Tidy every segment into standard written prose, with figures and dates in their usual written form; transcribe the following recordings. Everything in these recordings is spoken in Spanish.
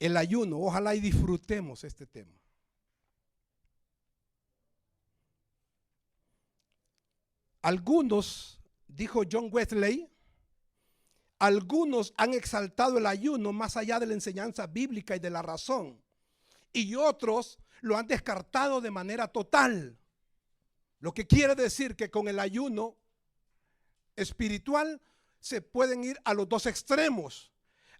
El ayuno, ojalá y disfrutemos este tema. Algunos, dijo John Wesley, algunos han exaltado el ayuno más allá de la enseñanza bíblica y de la razón, y otros lo han descartado de manera total. Lo que quiere decir que con el ayuno espiritual se pueden ir a los dos extremos.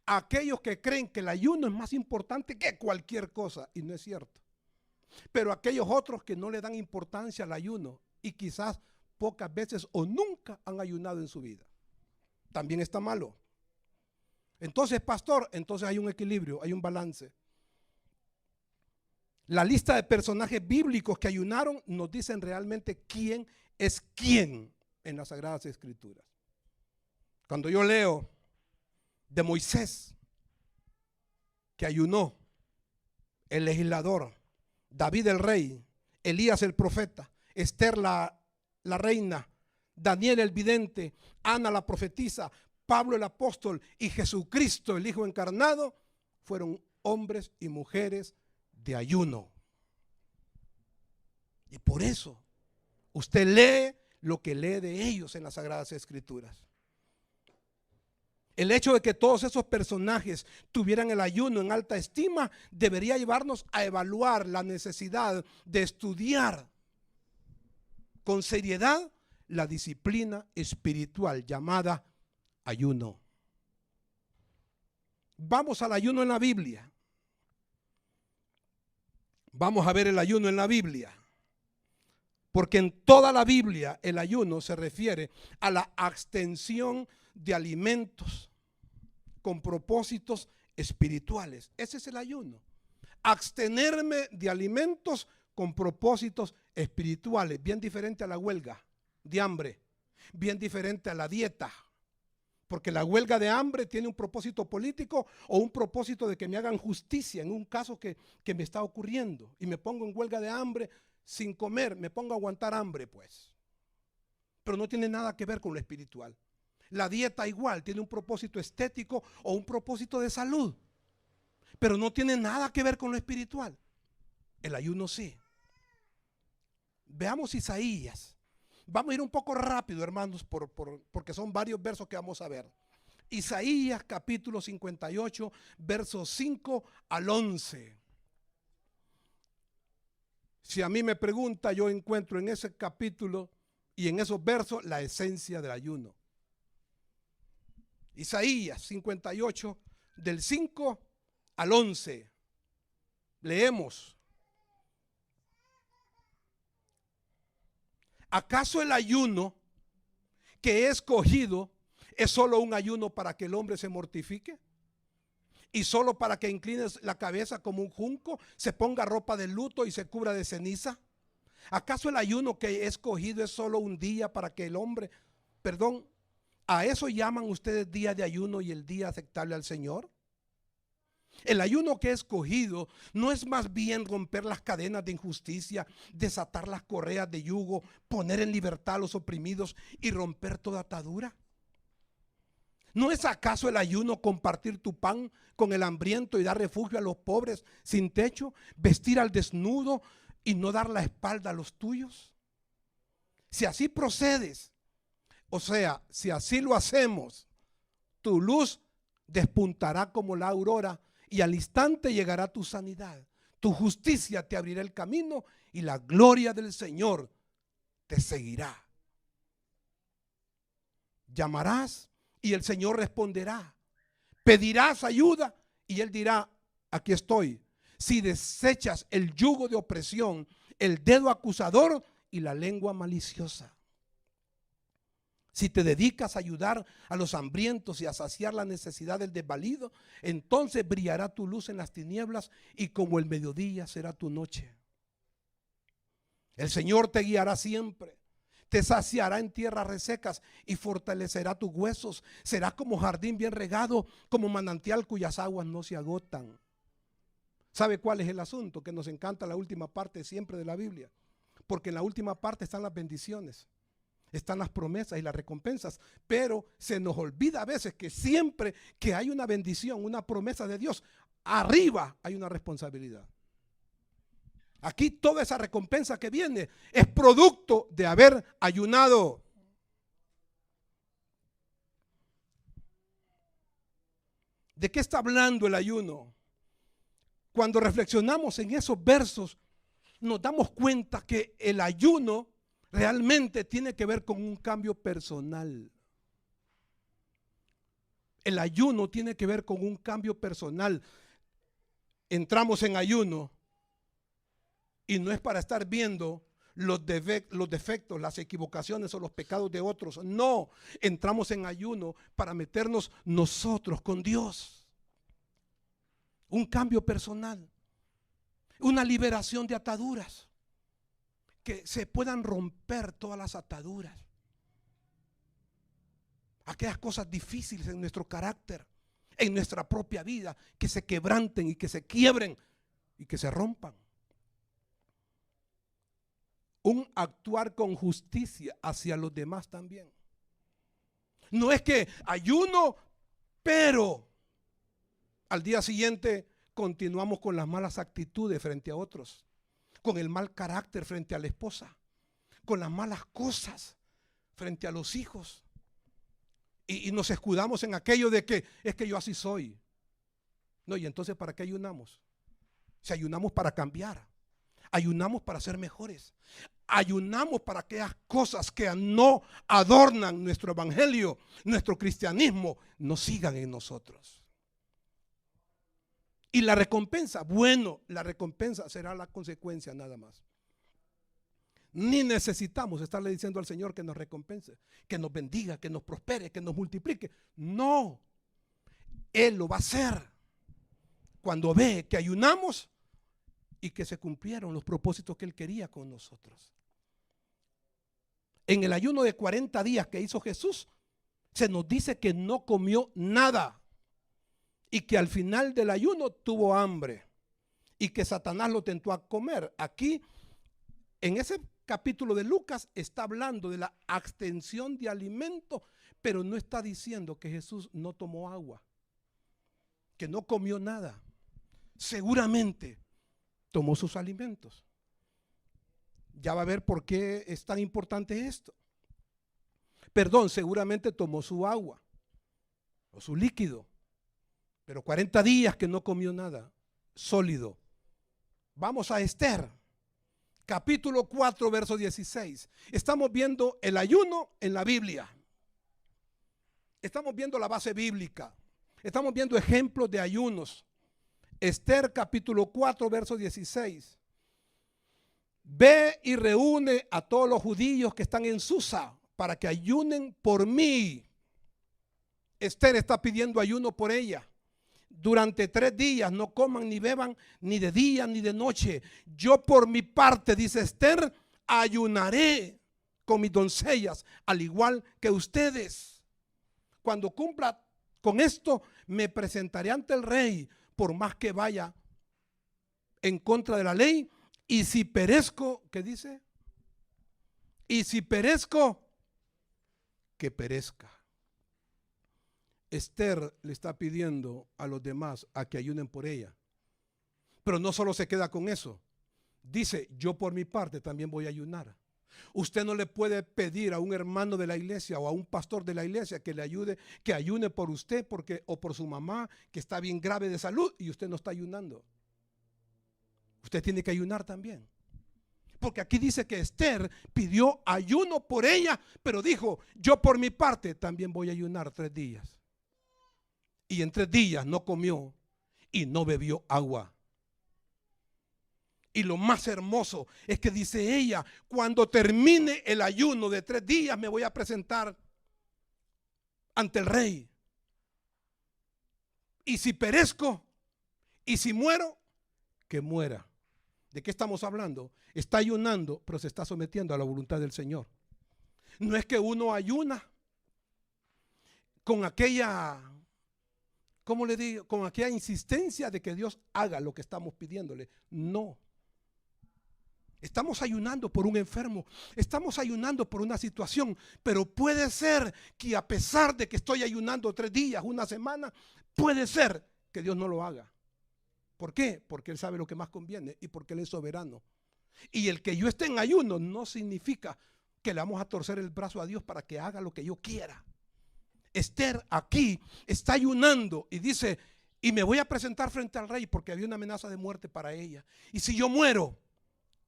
Aquellos que creen que el ayuno es más importante que cualquier cosa, y no es cierto. Pero aquellos otros que no le dan importancia al ayuno y quizás pocas veces o nunca han ayunado en su vida, también está malo. Entonces, pastor, entonces hay un equilibrio, hay un balance. La lista de personajes bíblicos que ayunaron nos dicen realmente quién es quién en las Sagradas Escrituras. Cuando yo leo de Moisés, que ayunó, el legislador, David el rey, Elías el profeta, Esther la reina, Daniel el vidente, Ana la profetisa, Pablo el apóstol y Jesucristo el Hijo encarnado, fueron hombres y mujeres de ayuno. Y por eso usted lee lo que lee de ellos en las Sagradas Escrituras. El hecho de que todos esos personajes tuvieran el ayuno en alta estima debería llevarnos a evaluar la necesidad de estudiar con seriedad la disciplina espiritual llamada ayuno. Vamos al ayuno en la Biblia. Vamos a ver el ayuno en la Biblia. Porque en toda la Biblia el ayuno se refiere a la abstención de alimentos con propósitos espirituales. Ese es el ayuno. Abstenerme de alimentos con propósitos espirituales. Bien diferente a la huelga de hambre. Bien diferente a la dieta. Porque la huelga de hambre tiene un propósito político o un propósito de que me hagan justicia en un caso que me está ocurriendo. Y me pongo en huelga de hambre sin comer, me pongo a aguantar hambre pues. Pero no tiene nada que ver con lo espiritual. La dieta igual tiene un propósito estético o un propósito de salud, pero no tiene nada que ver con lo espiritual. El ayuno sí. Veamos Isaías. Vamos a ir un poco rápido, hermanos, porque son varios versos que vamos a ver. Isaías capítulo 58, versos 5 al 11. Si a mí me pregunta, yo encuentro en ese capítulo y en esos versos la esencia del ayuno. Isaías 58, del 5 al 11. Leemos. ¿Acaso el ayuno que he escogido es solo un ayuno para que el hombre se mortifique? ¿Y solo para que inclines la cabeza como un junco, se ponga ropa de luto y se cubra de ceniza? ¿Acaso el ayuno que he escogido es solo un día para que el hombre, ¿a eso llaman ustedes día de ayuno y el día aceptable al Señor? El ayuno que he escogido no es más bien romper las cadenas de injusticia, desatar las correas de yugo, poner en libertad a los oprimidos y romper toda atadura. ¿No es acaso el ayuno compartir tu pan con el hambriento y dar refugio a los pobres sin techo, vestir al desnudo y no dar la espalda a los tuyos? Si así procedes, o sea, si así lo hacemos, tu luz despuntará como la aurora y al instante llegará tu sanidad. Tu justicia te abrirá el camino y la gloria del Señor te seguirá. Llamarás y el Señor responderá. Pedirás ayuda y Él dirá, aquí estoy. Si desechas el yugo de opresión, el dedo acusador y la lengua maliciosa. Si te dedicas a ayudar a los hambrientos y a saciar la necesidad del desvalido, entonces brillará tu luz en las tinieblas y como el mediodía será tu noche. El Señor te guiará siempre, te saciará en tierras resecas y fortalecerá tus huesos. Serás como jardín bien regado, como manantial cuyas aguas no se agotan. ¿Sabe cuál es el asunto? Que nos encanta la última parte siempre de la Biblia, porque en la última parte están las bendiciones. están las promesas y las recompensas, pero se nos olvida a veces que siempre que hay una bendición, una promesa de Dios, arriba hay una responsabilidad. Aquí toda esa recompensa que viene es producto de haber ayunado. ¿De qué está hablando el ayuno? Cuando reflexionamos en esos versos, nos damos cuenta que el ayuno realmente tiene que ver con un cambio personal. El ayuno tiene que ver con un cambio personal. Entramos en ayuno y no es para estar viendo los defectos, las equivocaciones o los pecados de otros. No, entramos en ayuno para meternos nosotros con Dios. Un cambio personal, una liberación de ataduras, que se puedan romper todas las ataduras, aquellas cosas difíciles en nuestro carácter, en nuestra propia vida, que se quebranten y que se quiebren y que se rompan. Un actuar con justicia hacia los demás también. No es que ayuno, pero al día siguiente continuamos con las malas actitudes frente a otros, con el mal carácter frente a la esposa, con las malas cosas frente a los hijos. Y nos escudamos en aquello de que es que yo así soy. No, y entonces ¿para qué ayunamos? Si ayunamos para cambiar, ayunamos para ser mejores, ayunamos para aquellas cosas que no adornan nuestro evangelio, nuestro cristianismo, no sigan en nosotros. Y la recompensa, bueno, la recompensa será la consecuencia nada más. Ni necesitamos estarle diciendo al Señor que nos recompense, que nos bendiga, que nos prospere, que nos multiplique. No, Él lo va a hacer cuando ve que ayunamos y que se cumplieron los propósitos que Él quería con nosotros. En el ayuno de 40 días que hizo Jesús, se nos dice que no comió nada y que al final del ayuno tuvo hambre y que Satanás lo tentó a comer. Aquí, en ese capítulo de Lucas, está hablando de la abstención de alimento, pero no está diciendo que Jesús no tomó agua, que no comió nada. Seguramente tomó sus alimentos. Ya va a ver por qué es tan importante esto. Perdón, seguramente tomó su agua o su líquido, pero 40 días que no comió nada sólido. Vamos a Esther, capítulo 4, verso 16. Estamos viendo el ayuno en la Biblia. Estamos viendo la base bíblica. Estamos viendo ejemplos de ayunos. Esther, capítulo 4, verso 16. Ve y reúne a todos los judíos que están en Susa para que ayunen por mí. Esther está pidiendo ayuno por ella. Durante 3 días no coman ni beban ni de día ni de noche. Yo por mi parte, dice Esther, ayunaré con mis doncellas, al igual que ustedes. Cuando cumpla con esto, me presentaré ante el rey, por más que vaya en contra de la ley. Y si perezco, ¿qué dice? Y si perezco, que perezca. Esther le está pidiendo a los demás a que ayunen por ella. Pero no solo se queda con eso. Dice, yo por mi parte también voy a ayunar. Usted no le puede pedir a un hermano de la iglesia o a un pastor de la iglesia que le ayude, que ayune por usted o por su mamá que está bien grave de salud y usted no está ayunando. Usted tiene que ayunar también. Porque aquí dice que Esther pidió ayuno por ella, pero dijo, yo por mi parte también voy a ayunar 3 días. Y en 3 días no comió y no bebió agua. Y lo más hermoso es que dice ella, cuando termine el ayuno de 3 días me voy a presentar ante el rey. Y si perezco y si muero, que muera. ¿De qué estamos hablando? Está ayunando, pero se está sometiendo a la voluntad del Señor. No es que uno ayuna con aquella, ¿cómo le digo? Con aquella insistencia de que Dios haga lo que estamos pidiéndole. No. Estamos ayunando por un enfermo, estamos ayunando por una situación, pero puede ser que a pesar de que estoy ayunando 3 días, una semana, puede ser que Dios no lo haga. ¿Por qué? Porque Él sabe lo que más conviene y porque Él es soberano. Y el que yo esté en ayuno no significa que le vamos a torcer el brazo a Dios para que haga lo que yo quiera. Esther aquí está ayunando y dice, y me voy a presentar frente al rey porque había una amenaza de muerte para ella. Y si yo muero,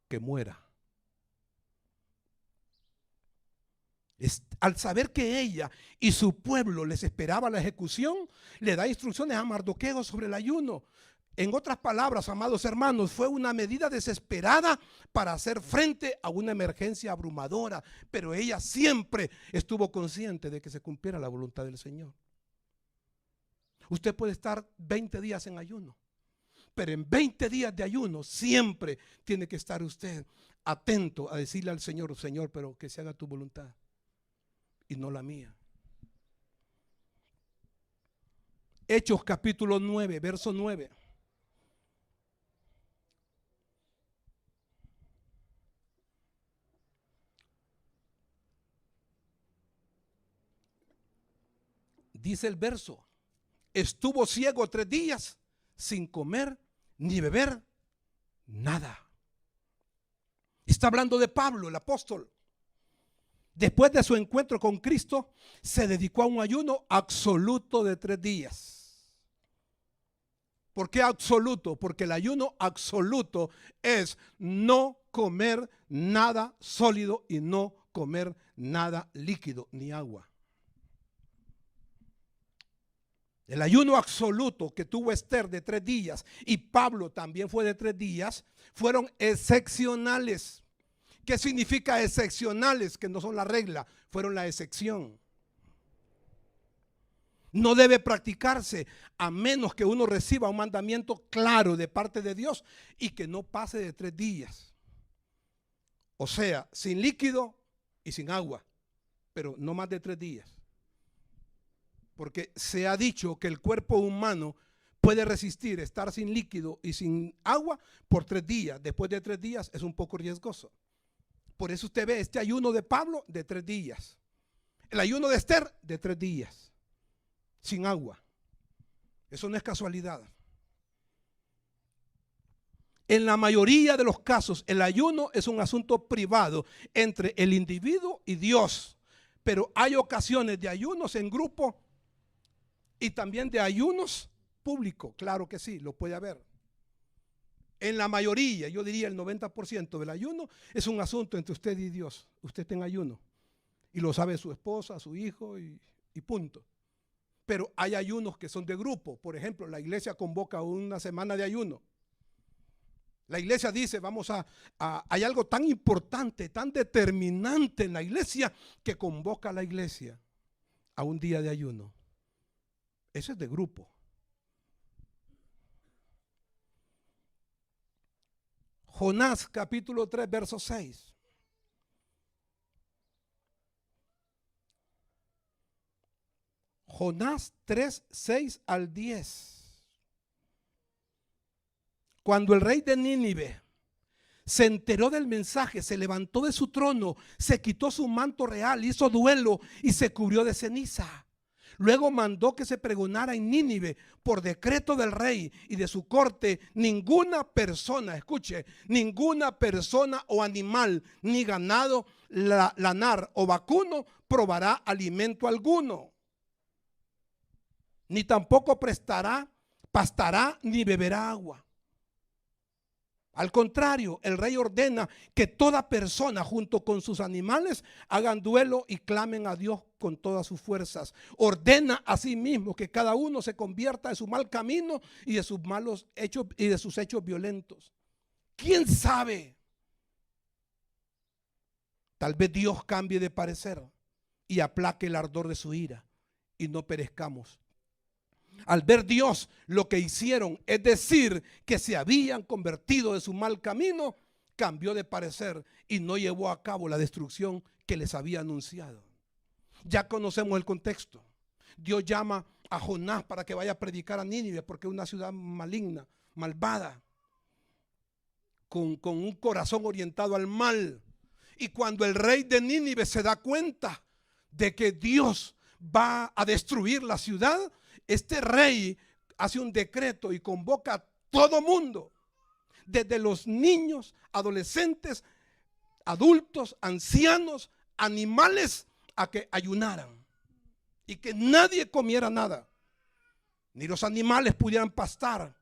que muera. Al saber que ella y su pueblo les esperaba la ejecución, le da instrucciones a Mardoqueo sobre el ayuno. En otras palabras, amados hermanos, fue una medida desesperada para hacer frente a una emergencia abrumadora, pero ella siempre estuvo consciente de que se cumpliera la voluntad del Señor. Usted puede estar 20 días en ayuno, pero en 20 días de ayuno siempre tiene que estar usted atento a decirle al Señor, Señor, pero que se haga tu voluntad y no la mía. Hechos capítulo 9, verso 9. Dice el verso, estuvo ciego 3 días sin comer ni beber nada. Está hablando de Pablo, el apóstol. Después de su encuentro con Cristo, se dedicó a un ayuno absoluto de 3 días. ¿Por qué absoluto? Porque el ayuno absoluto es no comer nada sólido y no comer nada líquido ni agua. El ayuno absoluto que tuvo Esther de 3 días y Pablo también fue de 3 días, fueron excepcionales. ¿Qué significa excepcionales? Que no son la regla, fueron la excepción. No debe practicarse a menos que uno reciba un mandamiento claro de parte de Dios y que no pase de 3 días. O sea, sin líquido y sin agua, pero no más de 3 días. Porque se ha dicho que el cuerpo humano puede resistir estar sin líquido y sin agua por 3 días. Después de 3 días es un poco riesgoso. Por eso usted ve este ayuno de Pablo de 3 días. El ayuno de Esther de 3 días. Sin agua. Eso no es casualidad. En la mayoría de los casos, el ayuno es un asunto privado entre el individuo y Dios. Pero hay ocasiones de ayunos en grupo y también de ayunos públicos. Claro que sí, lo puede haber. En la mayoría, yo diría el 90% del ayuno es un asunto entre usted y Dios. Usted está en ayuno y lo sabe su esposa, su hijo y punto. Pero hay ayunos que son de grupo. Por ejemplo, la iglesia convoca una semana de ayuno. La iglesia dice, hay algo tan importante, tan determinante en la iglesia que convoca a la iglesia a un día de ayuno. Eso es de grupo. Jonás capítulo 3 verso 6. Jonás 3, 6 al 10. Cuando el rey de Nínive se enteró del mensaje, se levantó de su trono, se quitó su manto real, hizo duelo y se cubrió de ceniza. Luego mandó que se pregonara en Nínive por decreto del rey y de su corte, ninguna persona, escuche, ninguna persona o animal, ni ganado, lanar o vacuno probará alimento alguno, ni tampoco pastará, ni beberá agua. Al contrario, el rey ordena que toda persona junto con sus animales hagan duelo y clamen a Dios con todas sus fuerzas. Ordena asimismo que cada uno se convierta de su mal camino y de sus malos hechos y de sus hechos violentos. ¿Quién sabe? Tal vez Dios cambie de parecer y aplaque el ardor de su ira y no perezcamos. Al ver Dios lo que hicieron, es decir, que se habían convertido de su mal camino, cambió de parecer y no llevó a cabo la destrucción que les había anunciado. Ya conocemos el contexto. Dios llama a Jonás para que vaya a predicar a Nínive porque es una ciudad maligna, malvada. con un corazón orientado al mal. Y cuando el rey de Nínive se da cuenta de que Dios va a destruir la ciudad, este rey hace un decreto y convoca a todo mundo, desde los niños, adolescentes, adultos, ancianos, animales, a que ayunaran y que nadie comiera nada. Ni los animales pudieran pastar,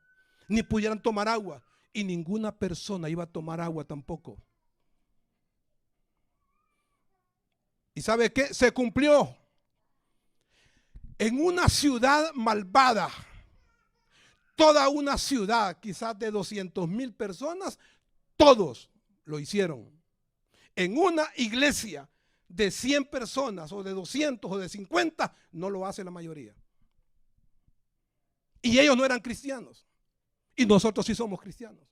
ni pudieran tomar agua, y ninguna persona iba a tomar agua tampoco. ¿Y sabe qué? Se cumplió. En una ciudad malvada, toda una ciudad, quizás de 200,000 personas, todos lo hicieron. En una iglesia de 100 personas, o de 200, o de 50, no lo hace la mayoría. Y ellos no eran cristianos. Y nosotros sí somos cristianos.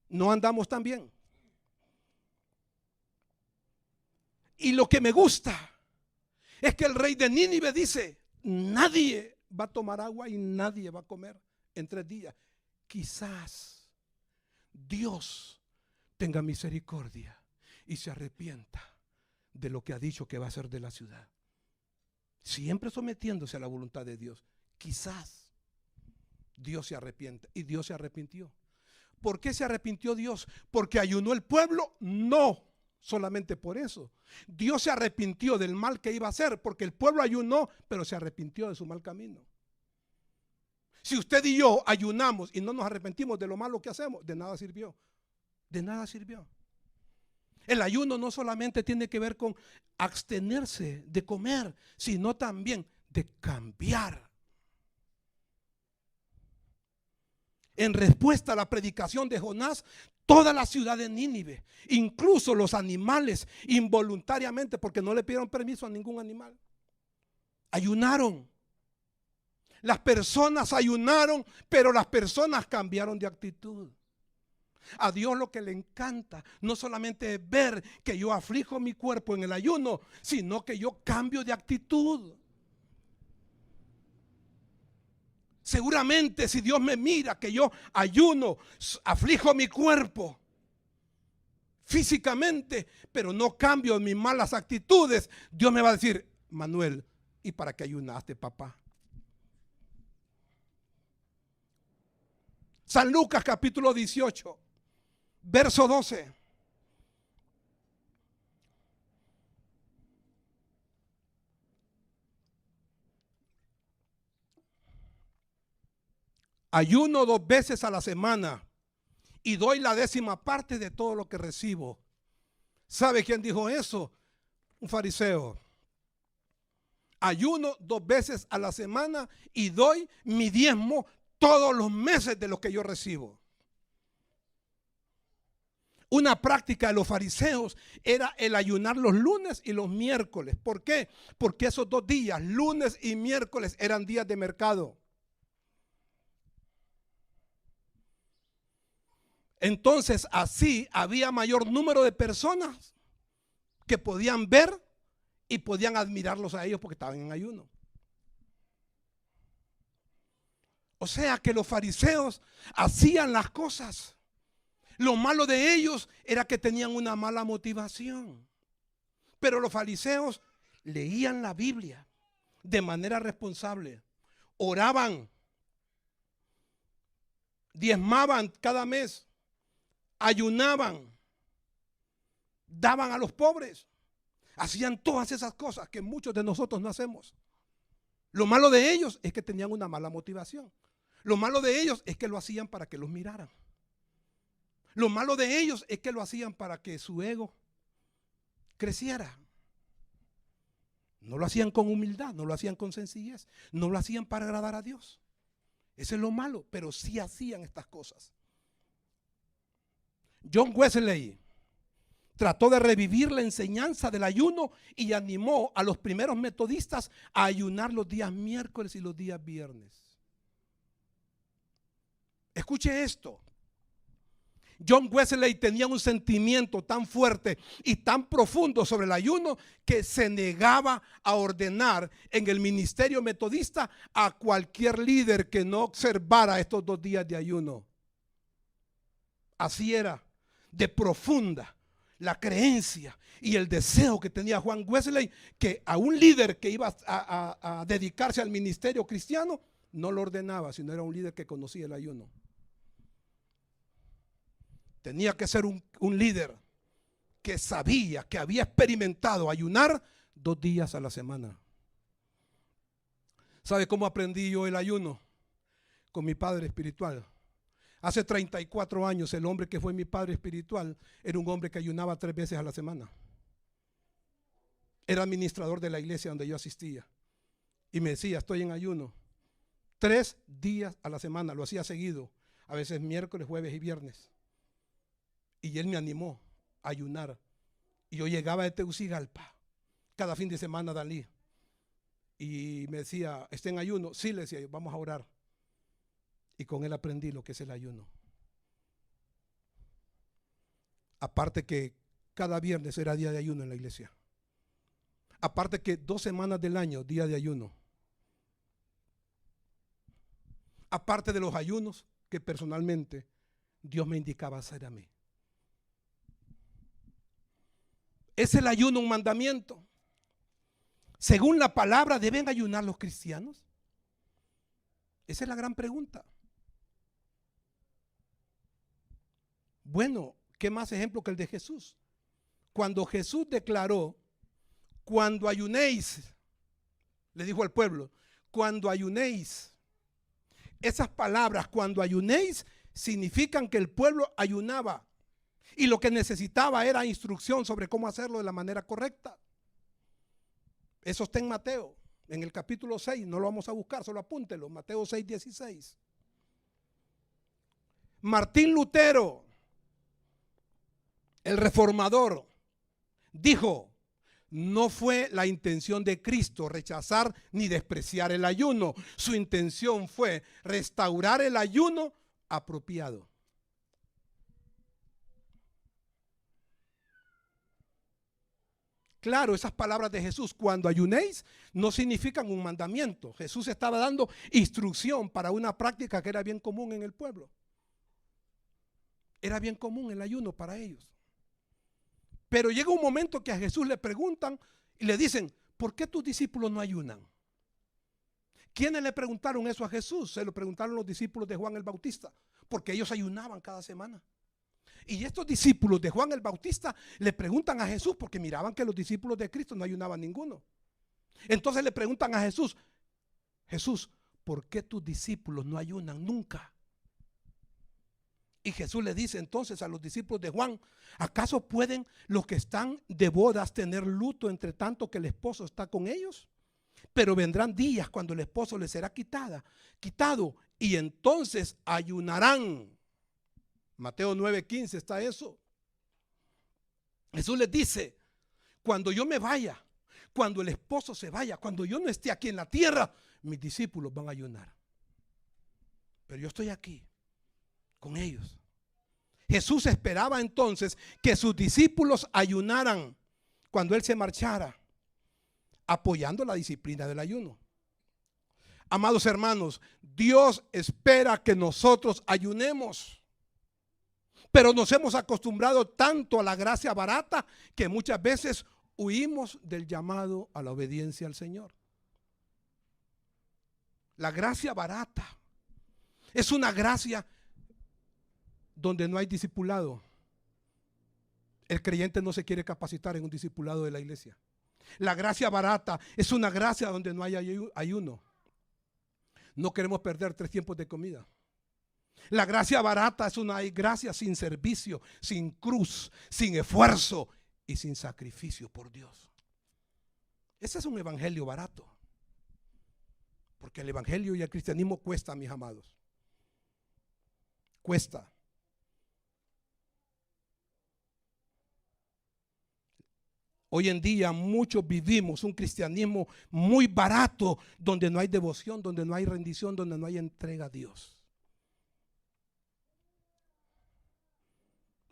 No andamos tan bien. Y lo que me gusta es que el rey de Nínive dice: nadie va a tomar agua y nadie va a comer en 3 días. Quizás Dios tenga misericordia y se arrepienta de lo que ha dicho que va a hacer de la ciudad. Siempre sometiéndose a la voluntad de Dios. Quizás Dios se arrepienta. Y Dios se arrepintió. ¿Por qué se arrepintió Dios? ¿Porque ayunó el pueblo? No, solamente por eso. Dios se arrepintió del mal que iba a hacer, porque el pueblo ayunó, pero se arrepintió de su mal camino. Si usted y yo ayunamos y no nos arrepentimos de lo malo que hacemos, de nada sirvió. De nada sirvió. El ayuno no solamente tiene que ver con abstenerse de comer, sino también de cambiar. En respuesta a la predicación de Jonás, toda la ciudad de Nínive, incluso los animales, involuntariamente, porque no le pidieron permiso a ningún animal, ayunaron. Las personas ayunaron, pero las personas cambiaron de actitud. A Dios lo que le encanta no solamente es ver que yo aflijo mi cuerpo en el ayuno, sino que yo cambio de actitud. Seguramente si Dios me mira que yo ayuno, aflijo mi cuerpo físicamente, pero no cambio mis malas actitudes, Dios me va a decir: Manuel, ¿y para qué ayunaste, papá? San Lucas capítulo 18, verso 12. Ayuno 2 veces a la semana y doy la 10ª parte de todo lo que recibo. ¿Sabe quién dijo eso? Un fariseo. Ayuno 2 veces a la semana y doy mi diezmo todos los meses de lo que yo recibo. Una práctica de los fariseos era el ayunar los lunes y los miércoles. ¿Por qué? Porque esos 2 días, lunes y miércoles, eran días de mercado. Entonces así había mayor número de personas que podían ver y podían admirarlos a ellos porque estaban en ayuno. O sea que los fariseos hacían las cosas. Lo malo de ellos era que tenían una mala motivación. Pero los fariseos leían la Biblia de manera responsable, oraban, diezmaban cada mes, ayunaban, daban a los pobres, hacían todas esas cosas que muchos de nosotros no hacemos. Lo malo de ellos es que tenían una mala motivación. Lo malo de ellos es que lo hacían para que los miraran. Lo malo de ellos es que lo hacían para que su ego creciera. No lo hacían con humildad, no lo hacían con sencillez, no lo hacían para agradar a Dios. Eso es lo malo, pero sí hacían estas cosas. John Wesley trató de revivir la enseñanza del ayuno y animó a los primeros metodistas a ayunar los días miércoles y los días viernes. Escuche esto. John Wesley tenía un sentimiento tan fuerte y tan profundo sobre el ayuno que se negaba a ordenar en el ministerio metodista a cualquier líder que no observara estos 2 días de ayuno. Así era de profunda la creencia y el deseo que tenía Juan Wesley, que a un líder que iba a dedicarse al ministerio cristiano no lo ordenaba, sino era un líder que conocía el ayuno. Tenía que ser un líder que sabía, que había experimentado ayunar 2 días a la semana. ¿Sabe cómo aprendí yo el ayuno? Con mi padre espiritual. Hace 34 años el hombre que fue mi padre espiritual era un hombre que ayunaba 3 veces a la semana. Era administrador de la iglesia donde yo asistía. Y me decía, estoy en ayuno. 3 días a la semana, lo hacía seguido. A veces miércoles, jueves y viernes. Y él me animó a ayunar. Y yo llegaba de Tegucigalpa cada fin de semana a Dalí. Y me decía, ¿está en ayuno? Sí, le decía yo, vamos a orar. Y con él aprendí lo que es el ayuno. Aparte que cada viernes era día de ayuno en la iglesia. Aparte que 2 semanas del año, día de ayuno. Aparte de los ayunos que personalmente Dios me indicaba hacer a mí. ¿Es el ayuno un mandamiento? Según la palabra, ¿deben ayunar los cristianos? Esa es la gran pregunta. Bueno, ¿qué más ejemplo que el de Jesús? Cuando Jesús declaró, cuando ayunéis, le dijo al pueblo, cuando ayunéis, esas palabras, cuando ayunéis, significan que el pueblo ayunaba y lo que necesitaba era instrucción sobre cómo hacerlo de la manera correcta. Eso está en Mateo, en el capítulo 6, no lo vamos a buscar, solo apúntelo, Mateo 6:16. Martín Lutero, el reformador, dijo, no fue la intención de Cristo rechazar ni despreciar el ayuno. Su intención fue restaurar el ayuno apropiado. Claro, esas palabras de Jesús, cuando ayunéis, no significan un mandamiento. Jesús estaba dando instrucción para una práctica que era bien común en el pueblo. Era bien común el ayuno para ellos. Pero llega un momento que a Jesús le preguntan y le dicen, ¿por qué tus discípulos no ayunan? ¿Quiénes le preguntaron eso a Jesús? Se lo preguntaron los discípulos de Juan el Bautista, porque ellos ayunaban cada semana. Y estos discípulos de Juan el Bautista le preguntan a Jesús, porque miraban que los discípulos de Cristo no ayunaban ninguno. Entonces le preguntan a Jesús, Jesús, ¿por qué tus discípulos no ayunan nunca? Y Jesús le dice entonces a los discípulos de Juan, ¿acaso pueden los que están de bodas tener luto entre tanto que el esposo está con ellos? Pero vendrán días cuando el esposo les será quitado, y entonces ayunarán. Mateo 9:15 está eso. Jesús les dice, cuando yo me vaya, cuando el esposo se vaya, cuando yo no esté aquí en la tierra, mis discípulos van a ayunar. Pero yo estoy aquí con ellos. Jesús esperaba entonces que sus discípulos ayunaran cuando Él se marchara, apoyando la disciplina del ayuno. Amados hermanos, Dios espera que nosotros ayunemos. Pero nos hemos acostumbrado tanto a la gracia barata que muchas veces huimos del llamado a la obediencia al Señor. La gracia barata es una gracia donde no hay discipulado. El creyente no se quiere capacitar en un discipulado de la iglesia. La gracia barata es una gracia donde no hay ayuno. No queremos perder 3 tiempos de comida. La gracia barata es una gracia sin servicio, sin cruz, sin esfuerzo y sin sacrificio por Dios. Ese es un evangelio barato. Porque el evangelio y el cristianismo cuesta, mis amados. Cuesta. Hoy en día muchos vivimos un cristianismo muy barato, donde no hay devoción, donde no hay rendición, donde no hay entrega a Dios.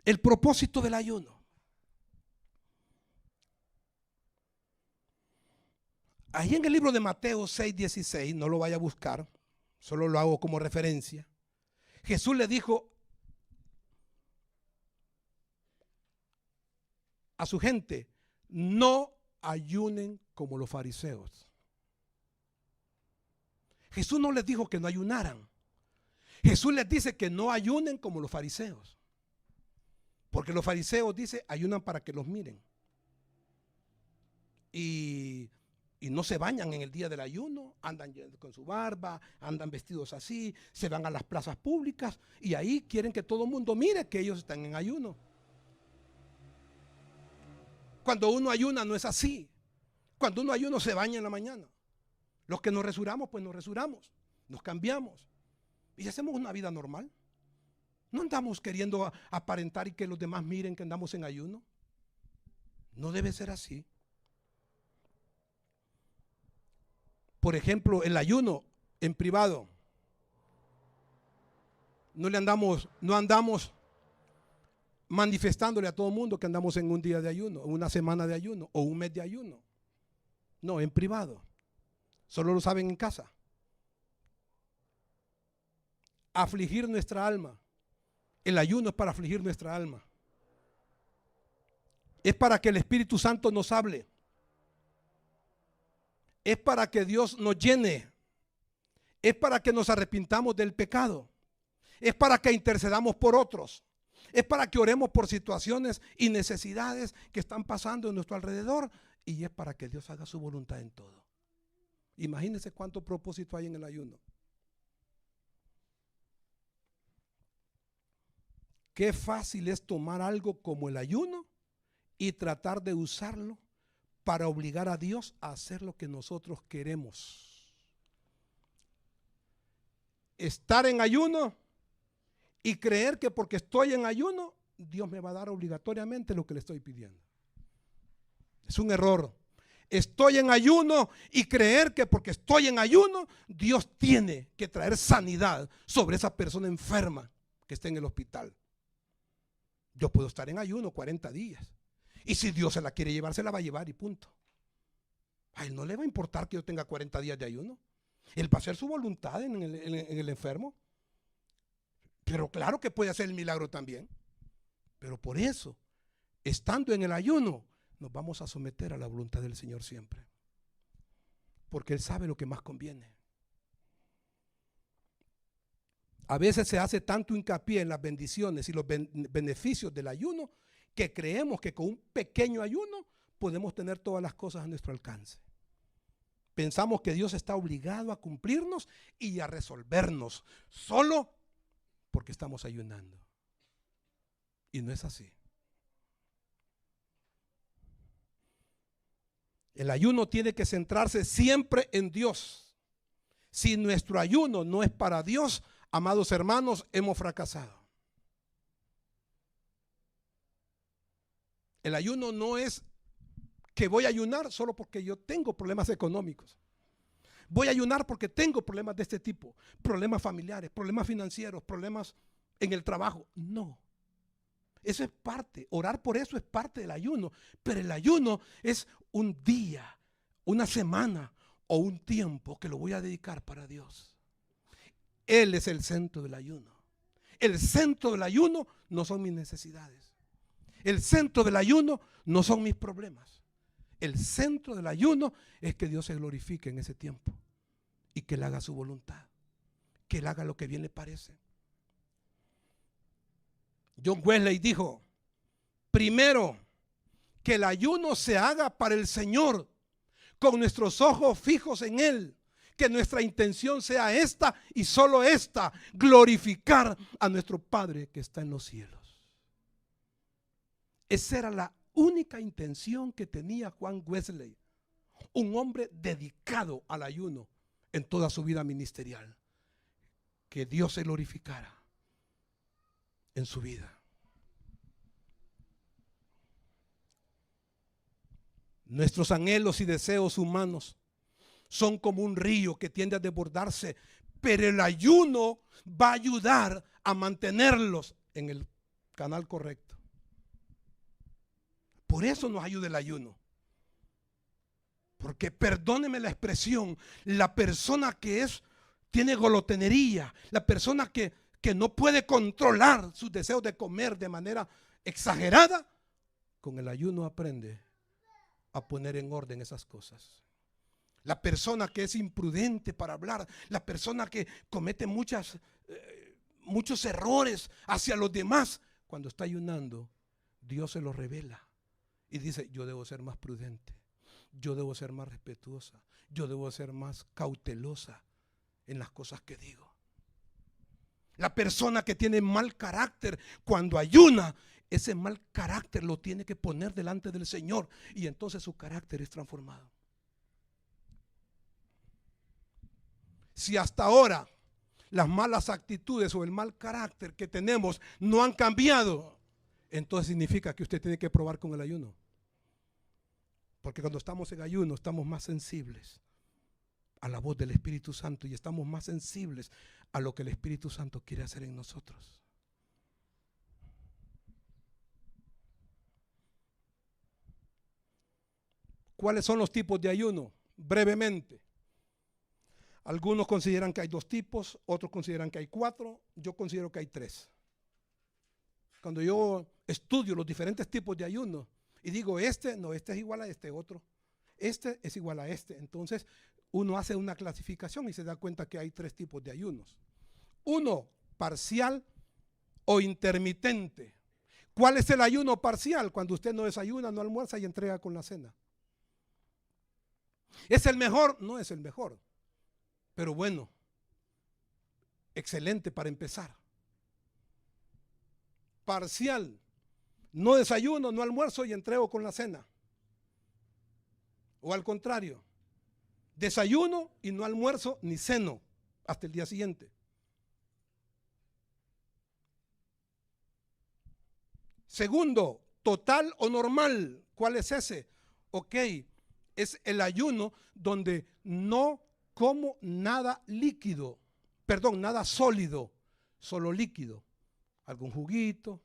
El propósito del ayuno. Ahí en el libro de Mateo 6:16, no lo vaya a buscar, solo lo hago como referencia. Jesús le dijo a su gente: no ayunen como los fariseos. Jesús no les dijo que no ayunaran. Jesús les dice que no ayunen como los fariseos. Porque los fariseos, dice, ayunan para que los miren. Y no se bañan en el día del ayuno, andan con su barba, andan vestidos así, se van a las plazas públicas y ahí quieren que todo el mundo mire que ellos están en ayuno. Cuando uno ayuna no es así. Cuando uno ayuna se baña en la mañana. Los que nos resuramos, pues nos resuramos, nos cambiamos y hacemos una vida normal. No andamos queriendo aparentar y que los demás miren que andamos en ayuno. No debe ser así. Por ejemplo, el ayuno en privado. No andamos manifestándole a todo el mundo que andamos en un día de ayuno, una semana de ayuno o un mes de ayuno. No, en privado. Solo lo saben en casa. Afligir nuestra alma. El ayuno es para afligir nuestra alma. Es para que el Espíritu Santo nos hable. Es para que Dios nos llene. Es para que nos arrepintamos del pecado. Es para que intercedamos por otros. Es para que oremos por situaciones y necesidades que están pasando en nuestro alrededor. Y es para que Dios haga su voluntad en todo. Imagínense cuánto propósito hay en el ayuno. Qué fácil es tomar algo como el ayuno y tratar de usarlo para obligar a Dios a hacer lo que nosotros queremos. Estar en ayuno y creer que porque estoy en ayuno, Dios me va a dar obligatoriamente lo que le estoy pidiendo. Es un error. Estoy en ayuno y creer que porque estoy en ayuno, Dios tiene que traer sanidad sobre esa persona enferma que está en el hospital. Yo puedo estar en ayuno 40 días. Y si Dios se la quiere llevar, se la va a llevar y punto. A Él no le va a importar que yo tenga 40 días de ayuno. Él va a hacer su voluntad en el enfermo. Pero claro que puede hacer el milagro también. Pero por eso, estando en el ayuno, nos vamos a someter a la voluntad del Señor siempre. Porque Él sabe lo que más conviene. A veces se hace tanto hincapié en las bendiciones y los beneficios del ayuno que creemos que con un pequeño ayuno podemos tener todas las cosas a nuestro alcance. Pensamos que Dios está obligado a cumplirnos y a resolvernos solo porque estamos ayunando. Y no es así. El ayuno tiene que centrarse siempre en Dios. Si nuestro ayuno no es para Dios, amados hermanos, hemos fracasado. El ayuno no es que voy a ayunar solo porque yo tengo problemas económicos. Voy a ayunar porque tengo problemas de este tipo, problemas familiares, problemas financieros, problemas en el trabajo. No, eso es parte, orar por eso es parte del ayuno, pero el ayuno es un día, una semana o un tiempo que lo voy a dedicar para Dios. Él es el centro del ayuno. El centro del ayuno no son mis necesidades. El centro del ayuno no son mis problemas. El centro del ayuno es que Dios se glorifique en ese tiempo y que Él haga su voluntad, que Él haga lo que bien le parece. John Wesley dijo: primero, que el ayuno se haga para el Señor, con nuestros ojos fijos en Él. Que nuestra intención sea esta y solo esta: glorificar a nuestro Padre que está en los cielos. Esa era la única intención que tenía Juan Wesley, un hombre dedicado al ayuno en toda su vida ministerial. Que Dios se glorificara en su vida. Nuestros anhelos y deseos humanos son como un río que tiende a desbordarse, pero el ayuno va a ayudar a mantenerlos en el canal correcto. Por eso nos ayuda el ayuno. Porque perdóneme la expresión, la persona que tiene golotenería, la persona que no puede controlar sus deseos de comer de manera exagerada, con el ayuno aprende a poner en orden esas cosas. La persona que es imprudente para hablar, la persona que comete muchos errores hacia los demás, cuando está ayunando, Dios se lo revela y dice: yo debo ser más prudente, yo debo ser más respetuosa, yo debo ser más cautelosa en las cosas que digo. La persona que tiene mal carácter, cuando ayuna, ese mal carácter lo tiene que poner delante del Señor y entonces su carácter es transformado. Si hasta ahora las malas actitudes o el mal carácter que tenemos no han cambiado, entonces significa que usted tiene que probar con el ayuno. Porque cuando estamos en ayuno estamos más sensibles a la voz del Espíritu Santo y estamos más sensibles a lo que el Espíritu Santo quiere hacer en nosotros. ¿Cuáles son los tipos de ayuno? Brevemente. Algunos consideran que hay 2 tipos, otros consideran que hay 4, yo considero que hay 3. Cuando yo estudio los diferentes tipos de ayuno y digo este es igual a este otro, este es igual a este, entonces uno hace una clasificación y se da cuenta que hay 3 tipos de ayunos. 1, parcial o intermitente. ¿Cuál es el ayuno parcial? Cuando usted no desayuna, no almuerza y entrega con la cena. ¿Es el mejor? No es el mejor. Pero bueno, excelente para empezar. Parcial, no desayuno, no almuerzo y entrego con la cena. O al contrario, desayuno y no almuerzo ni ceno hasta el día siguiente. Segundo, total o normal. ¿Cuál es ese? Ok, es el ayuno donde no como nada líquido, nada sólido, solo líquido, algún juguito,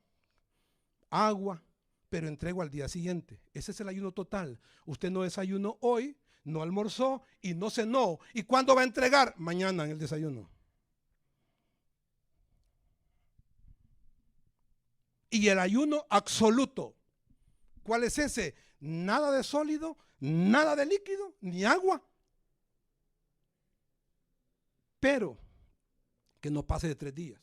agua, pero entrego al día siguiente. Ese es el ayuno total. Usted no desayunó hoy, no almorzó y no cenó. ¿Y cuándo va a entregar? Mañana en el desayuno. Y el ayuno absoluto, ¿cuál es ese? Nada de sólido, nada de líquido, ni agua. Pero que no pase de 3 días.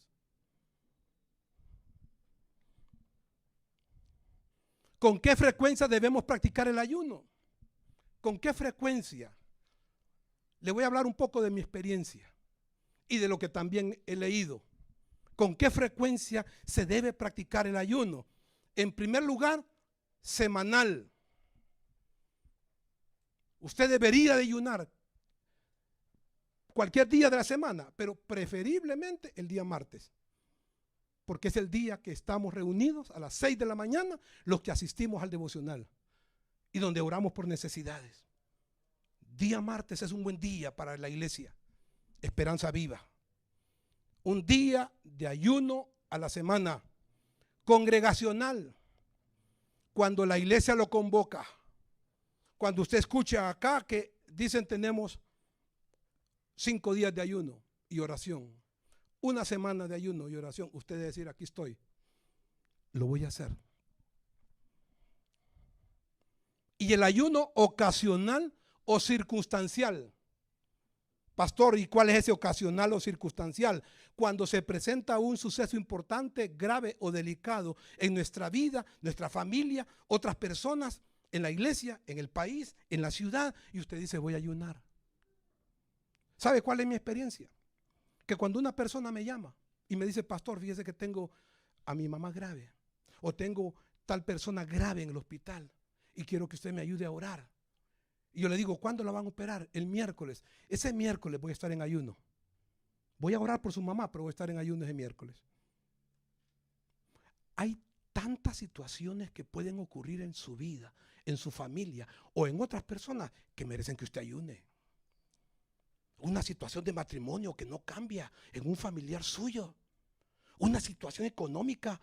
¿Con qué frecuencia debemos practicar el ayuno? ¿Con qué frecuencia? Le voy a hablar un poco de mi experiencia y de lo que también he leído. ¿Con qué frecuencia se debe practicar el ayuno? En primer lugar, semanal. Usted debería de ayunar cualquier día de la semana, pero preferiblemente el día martes, porque es el día que estamos reunidos a las 6 de la mañana, los que asistimos al devocional y donde oramos por necesidades. Día martes es un buen día para la iglesia, Esperanza Viva. Un día de ayuno a la semana, congregacional, cuando la iglesia lo convoca. Cuando usted escucha acá que dicen tenemos 5 días de ayuno y oración, una semana de ayuno y oración, usted debe decir: aquí estoy, lo voy a hacer. Y el ayuno ocasional o circunstancial. Pastor, ¿y cuál es ese ocasional o circunstancial? Cuando se presenta un suceso importante, grave o delicado en nuestra vida, nuestra familia, otras personas, en la iglesia, en el país, en la ciudad, y usted dice: voy a ayunar. ¿Sabe cuál es mi experiencia? Que cuando una persona me llama y me dice: pastor, fíjese que tengo a mi mamá grave, o tengo tal persona grave en el hospital y quiero que usted me ayude a orar. Y yo le digo: ¿cuándo la van a operar? El miércoles. Ese miércoles voy a estar en ayuno. Voy a orar por su mamá, pero voy a estar en ayuno ese miércoles. Hay tantas situaciones que pueden ocurrir en su vida, en su familia o en otras personas que merecen que usted ayune. Una situación de matrimonio que no cambia en un familiar suyo. Una situación económica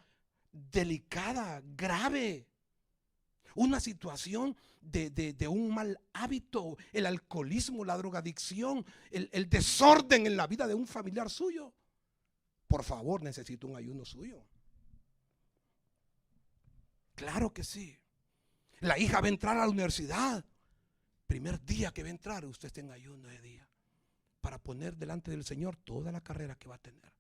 delicada, grave. Una situación de un mal hábito, el alcoholismo, la drogadicción, el desorden en la vida de un familiar suyo. Por favor, necesito un ayuno suyo. Claro que sí. La hija va a entrar a la universidad. Primer día que va a entrar, usted está en ayuno de día, para poner delante del Señor toda la carrera que va a tener.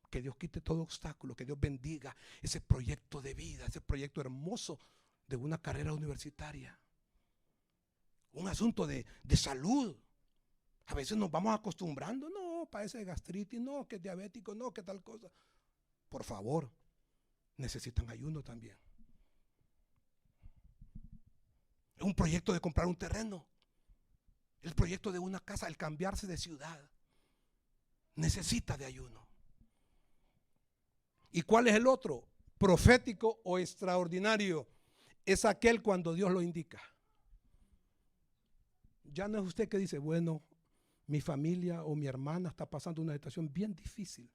Que Dios quite todo obstáculo, que Dios bendiga ese proyecto de vida, ese proyecto hermoso de una carrera universitaria. Un asunto de salud. A veces nos vamos acostumbrando, no, padece gastritis, no, que es diabético, no, que tal cosa. Por favor, necesitan ayuno también. Un proyecto de comprar un terreno, el proyecto de una casa, el cambiarse de ciudad, necesita de ayuno. ¿Y cuál es el otro? Profético o extraordinario. Es aquel cuando Dios lo indica. Ya no es usted que dice, bueno, mi familia o mi hermana está pasando una situación bien difícil,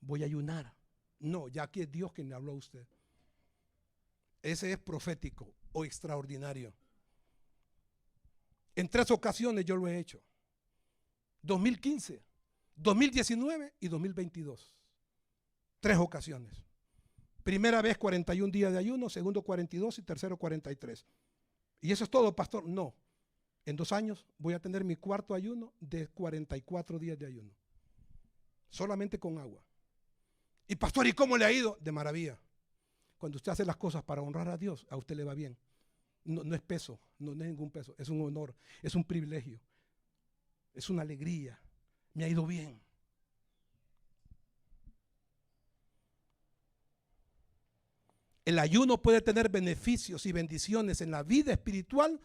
voy a ayunar. No, ya aquí es Dios quien le habló a usted. Ese es profético o extraordinario. En 3 ocasiones yo lo he hecho. 2015, 2019 y 2022. 3 ocasiones. Primera vez 41 días de ayuno, segundo 42 y tercero 43. ¿Y eso es todo, pastor? No. En 2 años voy a tener mi cuarto ayuno de 44 días de ayuno. Solamente con agua. Y pastor, ¿y cómo le ha ido? De maravilla. Cuando usted hace las cosas para honrar a Dios, a usted le va bien. No es peso, no es ningún peso, es un honor, es un privilegio, es una alegría. Me ha ido bien. El ayuno puede tener beneficios y bendiciones en la vida espiritual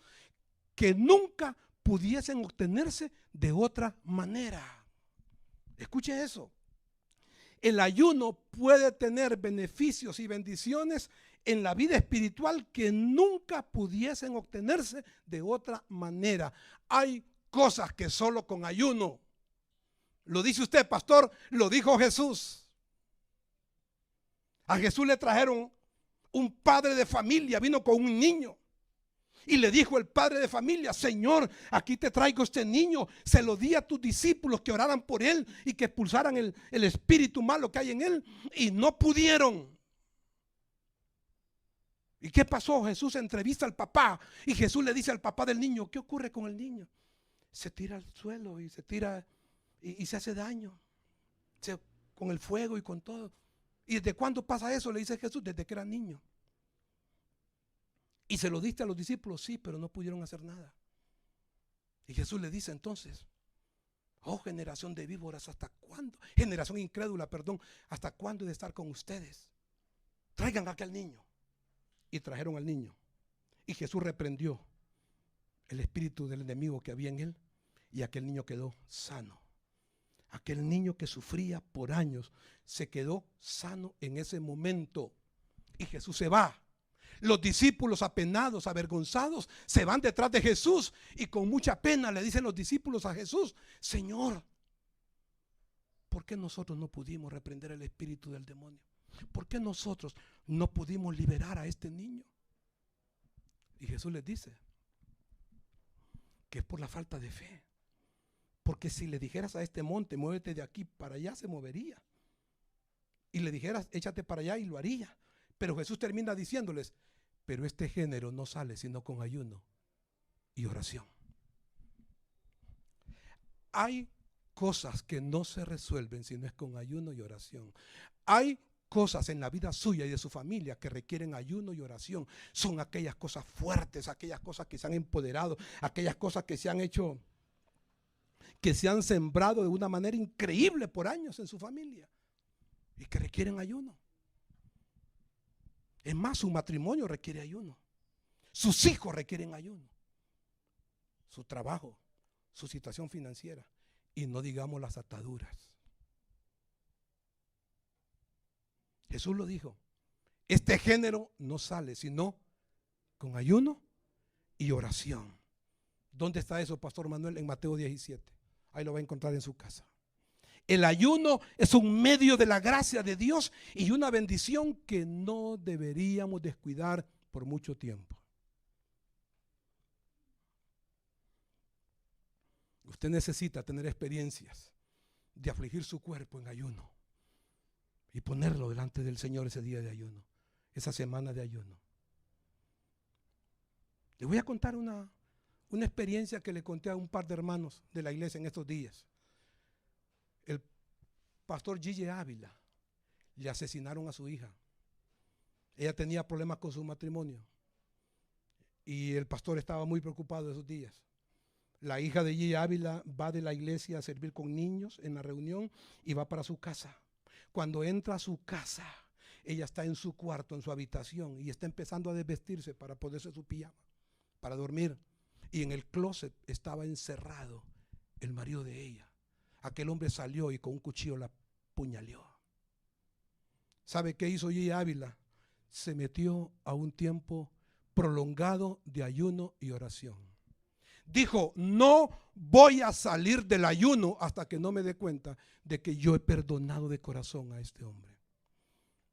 que nunca pudiesen obtenerse de otra manera. Escuche eso. El ayuno puede tener beneficios y bendiciones en la vida espiritual que nunca pudiesen obtenerse de otra manera. Hay cosas que solo con ayuno. Lo dice usted, pastor, lo dijo Jesús. A Jesús le trajeron un padre de familia, vino con un niño. Y le dijo el padre de familia, Señor, aquí te traigo este niño. Se lo di a tus discípulos que oraran por él y que expulsaran el espíritu malo que hay en él. Y no pudieron. ¿Y qué pasó? Jesús entrevista al papá y Jesús le dice al papá del niño, ¿qué ocurre con el niño? Se tira al suelo y se tira y se hace daño. Con el fuego y con todo. ¿Y desde cuándo pasa eso? Le dice Jesús, desde que era niño. ¿Y se lo diste a los discípulos? Sí, pero no pudieron hacer nada. Y Jesús le dice entonces, oh generación de víboras, ¿hasta cuándo? Generación incrédula, perdón, ¿hasta cuándo he de estar con ustedes? Traigan acá al niño. Y trajeron al niño. Y Jesús reprendió el espíritu del enemigo que había en él. Y aquel niño quedó sano. Aquel niño que sufría por años se quedó sano en ese momento. Y Jesús se va. Los discípulos apenados, avergonzados, se van detrás de Jesús y con mucha pena le dicen los discípulos a Jesús, Señor, ¿por qué nosotros no pudimos reprender el espíritu del demonio? ¿Por qué nosotros no pudimos liberar a este niño? Y Jesús les dice que es por la falta de fe. Porque si le dijeras a este monte, muévete de aquí para allá, se movería. Y le dijeras, échate para allá, y lo haría. Pero Jesús termina diciéndoles, pero este género no sale sino con ayuno y oración. Hay cosas que no se resuelven si no es con ayuno y oración. Hay cosas en la vida suya y de su familia que requieren ayuno y oración. Son aquellas cosas fuertes, aquellas cosas que se han empoderado, aquellas cosas que se han hecho, que se han sembrado de una manera increíble por años en su familia y que requieren ayuno. Es más, su matrimonio requiere ayuno. Sus hijos requieren ayuno. Su trabajo, su situación financiera y no digamos las ataduras. Jesús lo dijo. Este género no sale sino con ayuno y oración. ¿Dónde está eso, Pastor Manuel? En Mateo 17. Ahí lo va a encontrar en su casa. El ayuno es un medio de la gracia de Dios y una bendición que no deberíamos descuidar por mucho tiempo. Usted necesita tener experiencias de afligir su cuerpo en ayuno y ponerlo delante del Señor ese día de ayuno, esa semana de ayuno. Les voy a contar una experiencia que le conté a un par de hermanos de la iglesia en estos días. El pastor Gille Ávila, le asesinaron a su hija. Ella tenía problemas con su matrimonio y el pastor estaba muy preocupado esos días. La hija de Gille Ávila va de la iglesia a servir con niños en la reunión y va para su casa. Cuando entra a su casa, ella está en su cuarto, en su habitación, y está empezando a desvestirse para ponerse su pijama, para dormir. Y en el closet estaba encerrado el marido de ella. Aquel hombre salió y con un cuchillo la apuñaleó. ¿Sabe qué hizo Gille Ávila? Se metió a un tiempo prolongado de ayuno y oración. Dijo, no voy a salir del ayuno hasta que no me dé cuenta de que yo he perdonado de corazón a este hombre.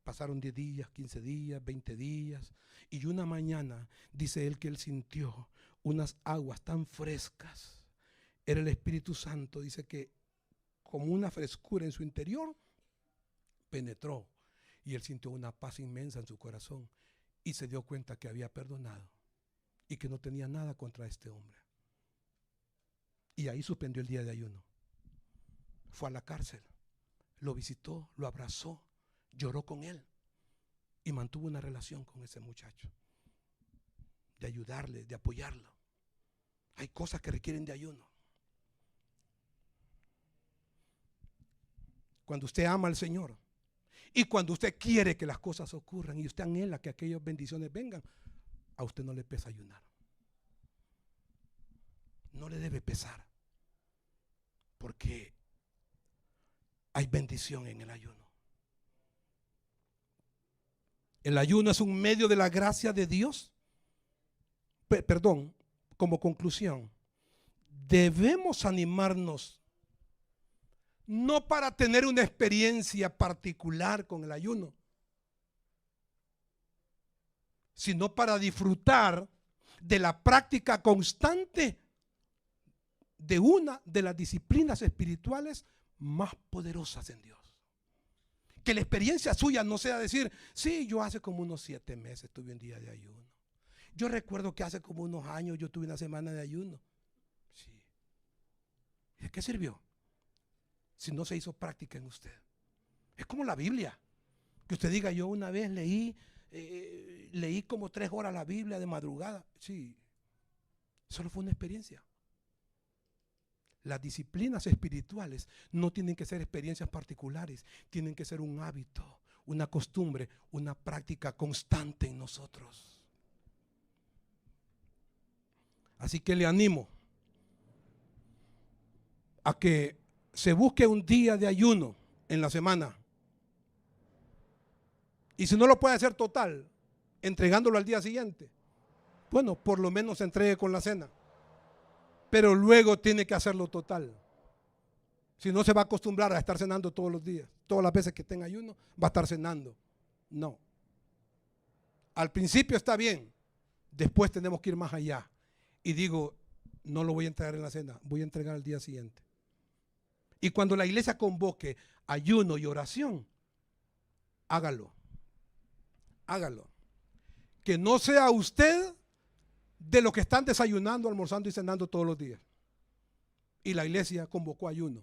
Pasaron 10 días, 15 días, 20 días, y una mañana dice él que él sintió unas aguas tan frescas. Era el Espíritu Santo, dice que como una frescura en su interior penetró, y él sintió una paz inmensa en su corazón y se dio cuenta que había perdonado y que no tenía nada contra este hombre. Y ahí suspendió el día de ayuno. Fue a la cárcel, lo visitó, lo abrazó, lloró con él y mantuvo una relación con ese muchacho, de ayudarle, de apoyarlo. Hay cosas que requieren de ayuno. Cuando usted ama al Señor y cuando usted quiere que las cosas ocurran y usted anhela que aquellas bendiciones vengan, a usted no le pesa ayunar. No le debe pesar, porque hay bendición en el ayuno. El ayuno es un medio de la gracia de Dios. Perdón, como conclusión, debemos animarnos no para tener una experiencia particular con el ayuno, sino para disfrutar de la práctica constante de una de las disciplinas espirituales más poderosas en Dios. Que la experiencia suya no sea decir, sí, yo hace como unos 7 meses tuve un día de ayuno. Yo recuerdo que hace como unos años yo tuve una semana de ayuno. Sí. ¿Y de qué sirvió? Si no se hizo práctica en usted. Es como la Biblia. Que usted diga, yo una vez leí como 3 horas la Biblia de madrugada. Sí, solo fue una experiencia. Las disciplinas espirituales no tienen que ser experiencias particulares, tienen que ser un hábito, una costumbre, una práctica constante en nosotros. Así que le animo a que se busque un día de ayuno en la semana. Y si no lo puede hacer total, entregándolo al día siguiente, bueno, por lo menos se entregue con la cena. Pero luego tiene que hacerlo total. Si no, se va a acostumbrar a estar cenando todos los días. Todas las veces que tenga ayuno, va a estar cenando. No. Al principio está bien. Después tenemos que ir más allá. Y digo, no lo voy a entregar en la cena, voy a entregar al día siguiente. Y cuando la iglesia convoque ayuno y oración, hágalo. Hágalo. Que no sea usted de los que están desayunando, almorzando y cenando todos los días. Y la iglesia convocó ayuno.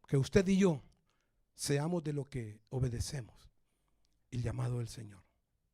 Que usted y yo seamos de los que obedecemos el llamado del Señor.